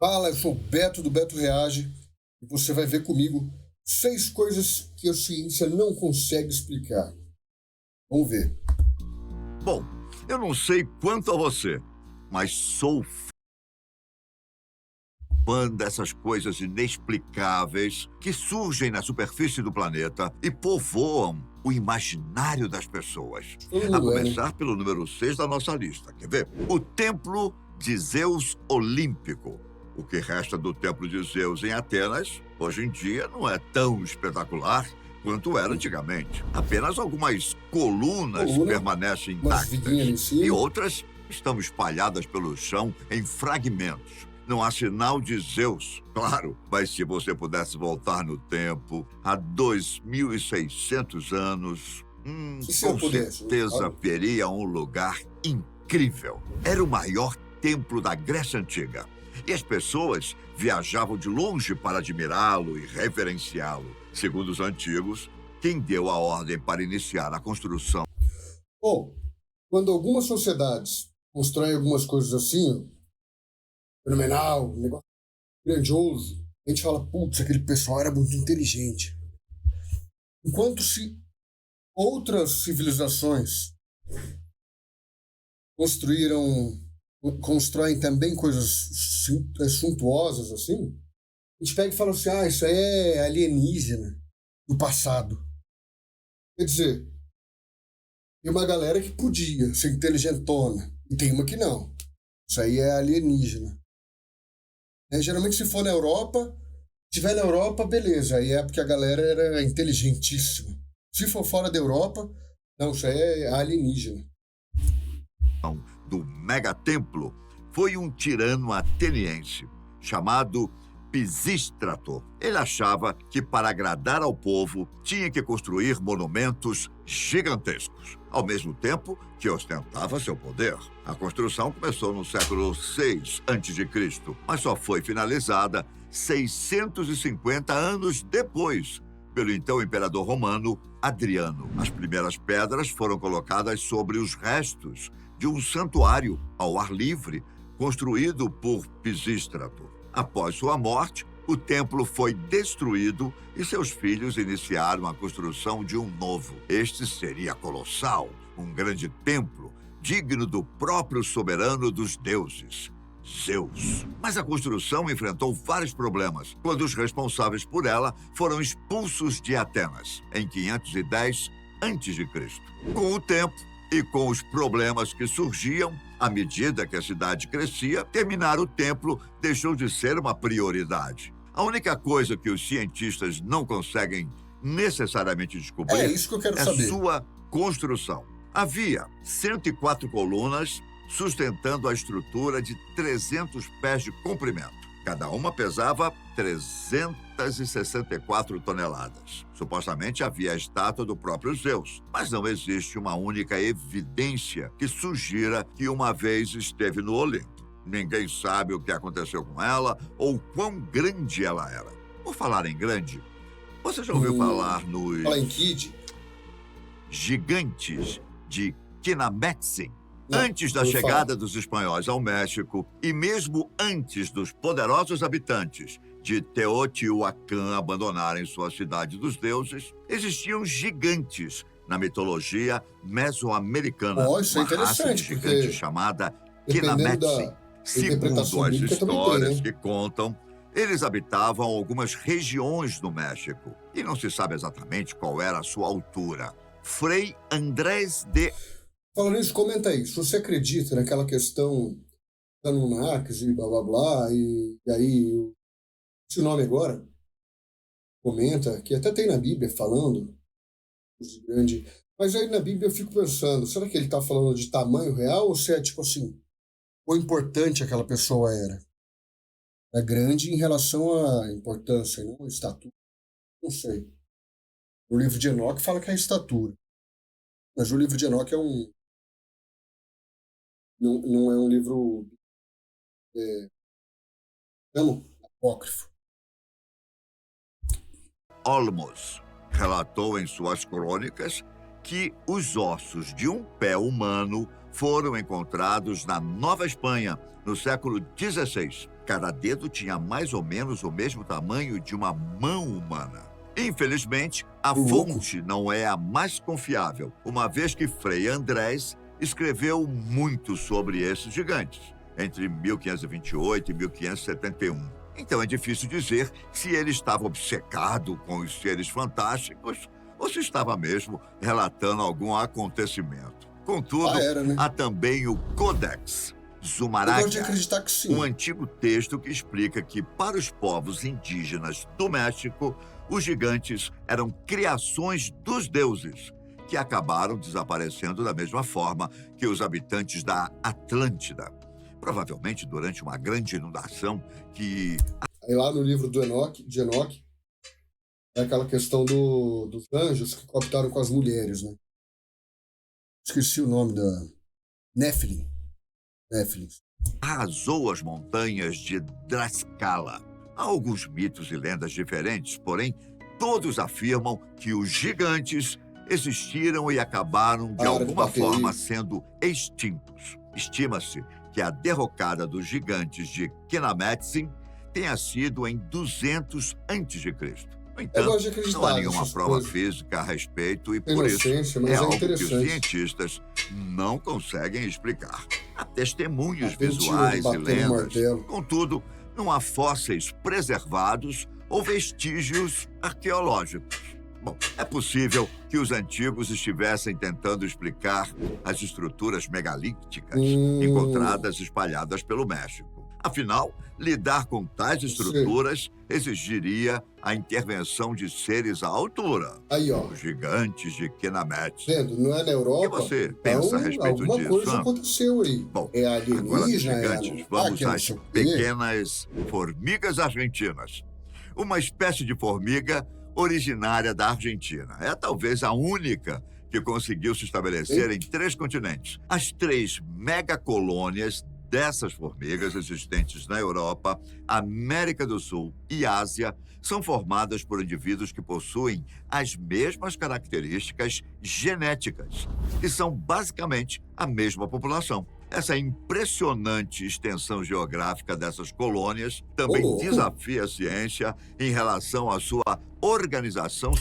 Fala, eu sou o Beto do Beto Reage e você vai ver comigo 6 coisas que a ciência não consegue explicar. Vamos ver. Bom, eu não sei quanto a você, mas sou fã dessas coisas inexplicáveis que surgem na superfície do planeta e povoam o imaginário das pessoas. Todo A mundo é, né? começar pelo número 6 da nossa lista. Quer ver? O Templo de Zeus Olímpico. O que resta do Templo de Zeus em Atenas, hoje em dia, não é tão espetacular quanto era antigamente. Apenas algumas colunas permanecem umas viguinhas ali em intactas cima. e outras estão espalhadas pelo chão em fragmentos. Não há sinal de Zeus, claro, mas se você pudesse voltar no tempo, há 2.600 anos, Se eu com pudesse, certeza claro. veria um lugar incrível. Era o maior templo da Grécia Antiga. E as pessoas viajavam de longe para admirá-lo e reverenciá-lo. Segundo os antigos, quem deu a ordem para iniciar a construção Bom, quando algumas sociedades constroem algumas coisas assim, ó, fenomenal, um negócio grandioso, a gente fala, putz, aquele pessoal era muito inteligente. Enquanto se outras civilizações constroem também coisas suntuosas assim, a gente pega e fala assim, isso aí é alienígena do passado. Quer dizer, tem uma galera que podia ser inteligentona e tem uma que não. Isso aí é alienígena. Geralmente se for na Europa, tiver na Europa, beleza, aí é porque a galera era inteligentíssima. Se for fora da Europa, não, isso aí é alienígena. do megatemplo foi um tirano ateniense chamado Pisístrato. Ele achava que para agradar ao povo tinha que construir monumentos gigantescos, ao mesmo tempo que ostentava seu poder. A construção começou no século VI a.C., mas só foi finalizada 650 anos depois, pelo então imperador romano Adriano. As primeiras pedras foram colocadas sobre os restos de um santuário ao ar livre, construído por Pisístrato. Após sua morte, o templo foi destruído e seus filhos iniciaram a construção de um novo. Este seria colossal, um grande templo, digno do próprio soberano dos deuses, Zeus. Mas a construção enfrentou vários problemas quando os responsáveis por ela foram expulsos de Atenas, em 510 a.C. Com o tempo e com os problemas que surgiam, à medida que a cidade crescia, terminar o templo deixou de ser uma prioridade. A única coisa que os cientistas não conseguem necessariamente descobrir É isso que eu quero saber. sua construção. Havia 104 colunas sustentando a estrutura de 300 pés de comprimento. Cada uma pesava 364 toneladas. Supostamente havia a estátua do próprio Zeus, mas não existe uma única evidência que sugira que uma vez esteve no Olimpo. Ninguém sabe o que aconteceu com ela ou quão grande ela era. Por falar em grande, você já ouviu falar nos Fala em Kid. gigantes de Kinametsin? Não, Antes da ouvi chegada dos espanhóis ao México e mesmo antes dos poderosos habitantes de Teotihuacan abandonarem sua cidade dos deuses, existiam gigantes na mitologia mesoamericana. Isso é uma raça de interessante, gigante porque chamada dependendo Kinametsin. da Segundo interpretação as bíblica também tem, histórias né? que contam, eles habitavam algumas regiões do México e não se sabe exatamente qual era a sua altura. Frei Andrés de Falando nisso, comenta aí, se você acredita naquela questão da Anunnakis e blá blá blá, e aí, esse nome agora, comenta, que até tem na Bíblia falando, de grande, mas aí na Bíblia eu fico pensando, será que ele está falando de tamanho real ou se é tipo assim, quão importante aquela pessoa era? É grande em relação à importância, não à estatura, não sei. O livro de Enoque fala que é a estatura, mas o livro de Enoque não é um livro apócrifo. Olmos relatou em suas crônicas que os ossos de um pé humano foram encontrados na Nova Espanha, no século XVI. Cada dedo tinha mais ou menos o mesmo tamanho de uma mão humana. Infelizmente, a Ô, louco. fonte não é a mais confiável, uma vez que Frei Andrés escreveu muito sobre esses gigantes, entre 1528 e 1571. Então é difícil dizer se ele estava obcecado com os seres fantásticos ou se estava mesmo relatando algum acontecimento. Contudo, Era, né? há também o Codex Eu gosto de Zumaraga, acreditar que um sim. antigo texto que explica que, para os povos indígenas do México, os gigantes eram criações dos deuses, que acabaram desaparecendo da mesma forma que os habitantes da Atlântida. Provavelmente durante uma grande inundação que Aí lá no livro de Enoque, é aquela questão dos anjos que cooptaram com as mulheres, né? Esqueci o nome da... Nephilim. Nephilim. arrasou as montanhas de Tlaxcala. Há alguns mitos e lendas diferentes, porém, todos afirmam que os gigantes existiram e acabaram de Para de alguma bater forma aí. sendo extintos. Estima-se que a derrocada dos gigantes de Kenametsin tenha sido em 200 a.C. No Eu entanto, gosto de não há acreditar nenhuma nessas prova coisas. física a respeito e, Tem por isso, inocência, é mas é algo que os interessante. cientistas não conseguem explicar. Há testemunhos Tem tiro de visuais e bater no lendas. martelo. Contudo, não há fósseis preservados ou vestígios arqueológicos. Bom, é possível que os antigos estivessem tentando explicar as estruturas megalíticas encontradas espalhadas pelo México. Afinal, lidar com tais estruturas exigiria a intervenção de seres à altura, Aí, ó. os gigantes de Kenamet. Vendo? Não é na O que Europa? você pensa a Então, respeito alguma disso? coisa Hã? aconteceu aí. Bom, É agora dos alienígena, é gigantes, vamos Anunnaki, é não às sei o quê. pequenas formigas argentinas. Uma espécie de formiga originária da Argentina. É talvez a única que conseguiu se estabelecer em 3 continentes. As 3 megacolônias dessas formigas existentes na Europa, América do Sul e Ásia são formadas por indivíduos que possuem as mesmas características genéticas e são basicamente a mesma população. Essa impressionante extensão geográfica dessas colônias Ô, também louco. desafia a ciência em relação à sua organização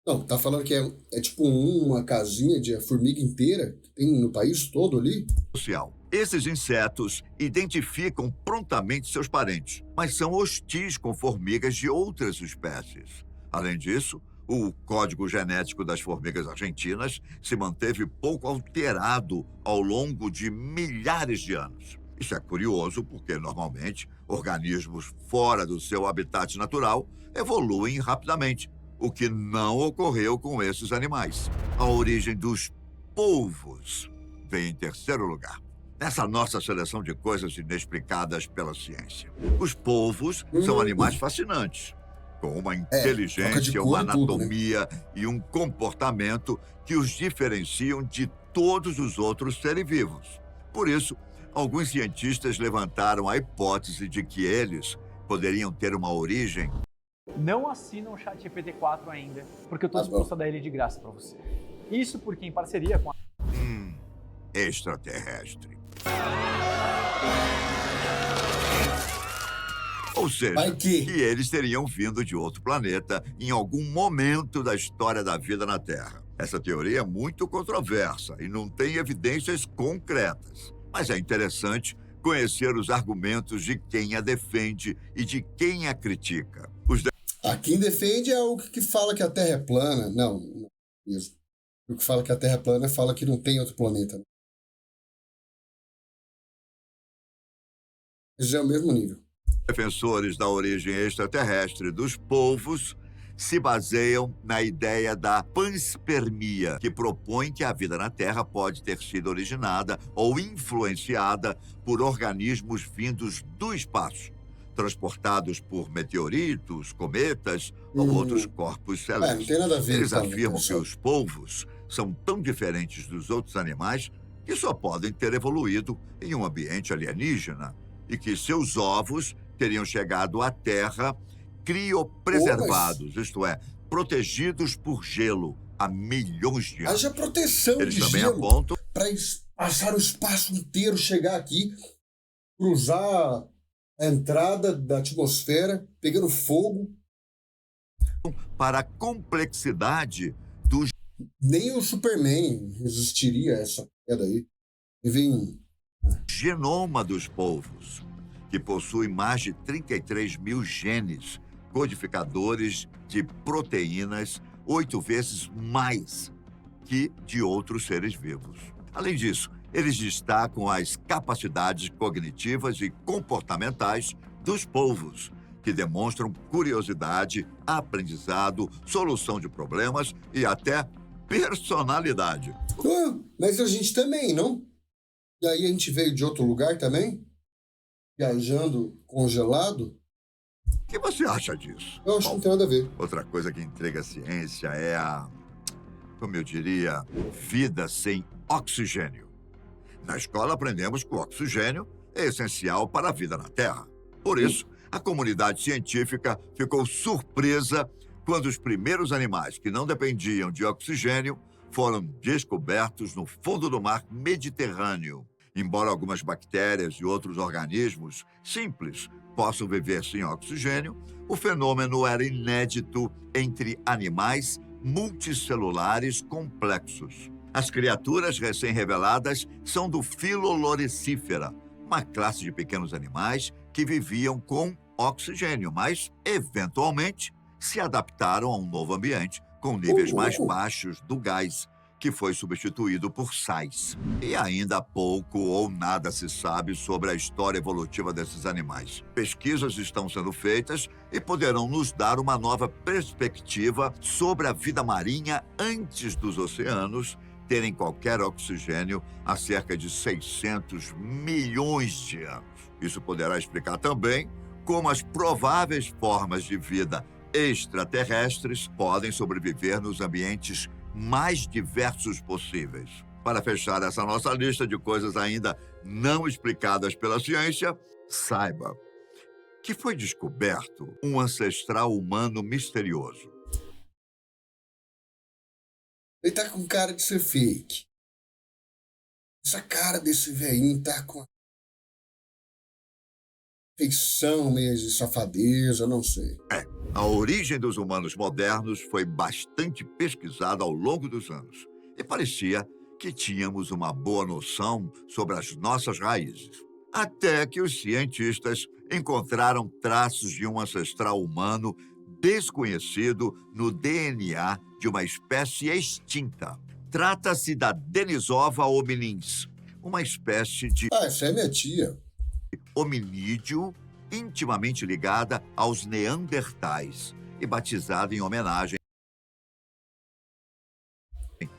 Não, tá falando que é tipo uma casinha de formiga inteira que tem no país todo ali? social. Esses insetos identificam prontamente seus parentes, mas são hostis com formigas de outras espécies. Além disso, o código genético das formigas argentinas se manteve pouco alterado ao longo de milhares de anos. Isso é curioso porque, normalmente, organismos fora do seu habitat natural evoluem rapidamente, o que não ocorreu com esses animais. A origem dos polvos vem em terceiro lugar. Nessa nossa seleção de coisas inexplicadas pela ciência. Os polvos são animais fascinantes, com uma troca de inteligência, cor uma e tudo, né? anatomia e um comportamento que os diferenciam de todos os outros seres vivos. Por isso, alguns cientistas levantaram a hipótese de que eles poderiam ter uma origem Não assina o ChatGPT 4 ainda, porque eu tô Tá bom. disposto a dar ele de graça para você. Isso porque, em parceria com a extraterrestre. Ou seja, Vai que- eles teriam vindo de outro planeta em algum momento da história da vida na Terra. Essa teoria é muito controversa e não tem evidências concretas. Mas é interessante conhecer os argumentos de quem a defende e de quem a critica. Quem defende é o que fala que a Terra é plana. Não, isso. O que fala que a Terra é plana fala que não tem outro planeta. Já é o mesmo nível. Defensores da origem extraterrestre dos polvos se baseiam na ideia da panspermia, que propõe que a vida na Terra pode ter sido originada ou influenciada por organismos vindos do espaço, transportados por meteoritos, cometas ou outros corpos Não celestes. tem nada a ver Eles com a afirmam que pessoa. os polvos são tão diferentes dos outros animais que só podem ter evoluído em um ambiente alienígena e que seus ovos teriam chegado à Terra criopreservados, isto é, protegidos por gelo há milhões de anos. Haja proteção Eles de também gelo apontam para passar o espaço inteiro, chegar aqui, cruzar A entrada da atmosfera pegando fogo, Para a complexidade nem o Superman resistiria a essa queda aí. E vem. genoma dos polvos, que possui mais de 33 mil genes codificadores de proteínas, 8 vezes mais que de outros seres vivos. Além disso, eles destacam as capacidades cognitivas e comportamentais dos polvos, que demonstram curiosidade, aprendizado, solução de problemas e até personalidade. Ah, mas a gente também, não? E aí a gente veio de outro lugar também? Viajando congelado? O que você acha disso? Eu acho que não tem nada a ver. Outra coisa que intriga a ciência é como eu diria, vida sem oxigênio. Na escola aprendemos que o oxigênio é essencial para a vida na Terra. Por isso, a comunidade científica ficou surpresa quando os primeiros animais que não dependiam de oxigênio foram descobertos no fundo do mar Mediterrâneo. Embora algumas bactérias e outros organismos simples possam viver sem oxigênio, o fenômeno era inédito entre animais multicelulares complexos. As criaturas recém-reveladas são do filo Loricifera, uma classe de pequenos animais que viviam com oxigênio, mas, eventualmente, se adaptaram a um novo ambiente com níveis mais baixos do gás, que foi substituído por sais. E ainda pouco ou nada se sabe sobre a história evolutiva desses animais. Pesquisas estão sendo feitas e poderão nos dar uma nova perspectiva sobre a vida marinha antes dos oceanos terem qualquer oxigênio há cerca de 600 milhões de anos. Isso poderá explicar também como as prováveis formas de vida extraterrestres podem sobreviver nos ambientes mais diversos possíveis. Para fechar essa nossa lista de coisas ainda não explicadas pela ciência, saiba que foi descoberto um ancestral humano misterioso. Ele tá com cara de ser fake. Essa cara desse velhinho tá com a feição meio de safadeza, não sei. A origem dos humanos modernos foi bastante pesquisada ao longo dos anos e parecia que tínhamos uma boa noção sobre as nossas raízes. Até que os cientistas encontraram traços de um ancestral humano desconhecido no DNA de uma espécie extinta. Trata-se da Denisova hominins, uma espécie de Ah, essa é minha tia. hominídeo intimamente ligada aos neandertais e batizada em homenagem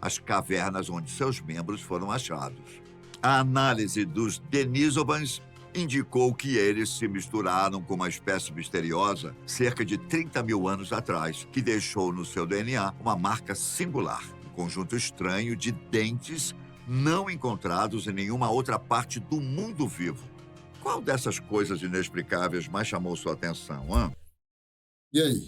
às cavernas onde seus membros foram achados. A análise dos Denisovans indicou que eles se misturaram com uma espécie misteriosa cerca de 30 mil anos atrás, que deixou no seu DNA uma marca singular, um conjunto estranho de dentes não encontrados em nenhuma outra parte do mundo vivo. Qual dessas coisas inexplicáveis mais chamou sua atenção, hã? E aí?